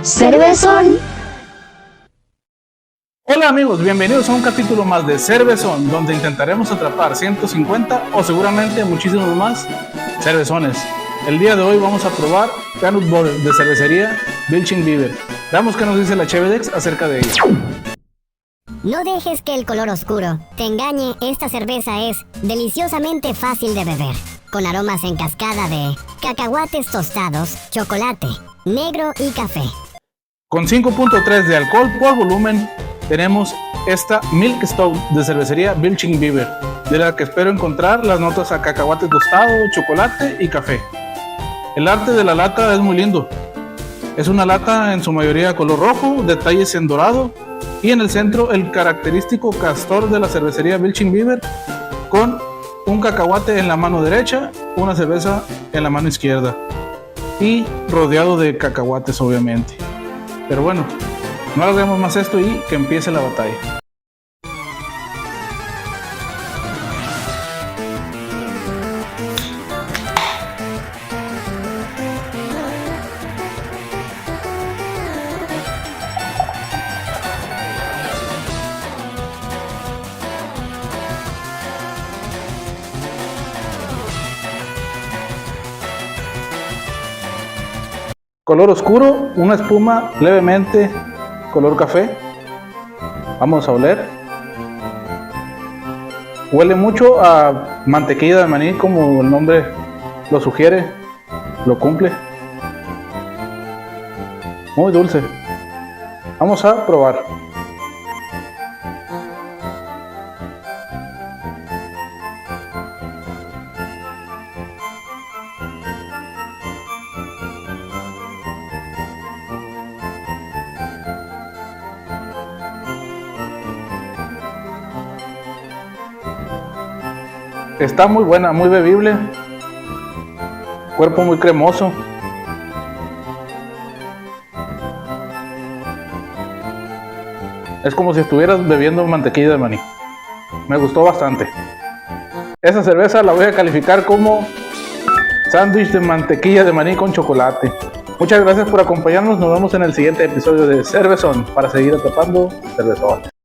Cervezón. Hola amigos, bienvenidos a un capítulo más de Cervezón, donde intentaremos atrapar 150 o seguramente muchísimos más cervezones. El día de hoy vamos a probar Peanut Butter de cervecería Belching Beaver. Veamos qué nos dice la Chevedex acerca de ella. No dejes que el color oscuro te engañe, esta cerveza es deliciosamente fácil de beber, con aromas en cascada de cacahuates tostados, chocolate, negro y café. Con 5.3 de alcohol por volumen, tenemos esta Milk Stout de cervecería Belching Beaver, de la que espero encontrar las notas a cacahuate tostado, chocolate y café. El arte de la lata es muy lindo. Es una lata en su mayoría color rojo, detalles en dorado, y en el centro el característico castor de la cervecería Belching Beaver, con un cacahuate en la mano derecha, una cerveza en la mano izquierda y rodeado de cacahuates obviamente. Pero bueno, no hagamos más esto y que empiece la batalla. Color oscuro, una espuma levemente color café. Vamos a oler. Huele mucho a mantequilla de maní, como el nombre lo sugiere, lo cumple. Muy dulce. Vamos a probar. Está muy buena, muy bebible. Cuerpo muy cremoso. Es como si estuvieras bebiendo mantequilla de maní. Me gustó bastante. Esa cerveza la voy a calificar como sándwich de mantequilla de maní con chocolate. Muchas gracias por acompañarnos. Nos vemos en el siguiente episodio de Cervezón para seguir atrapando cervezones.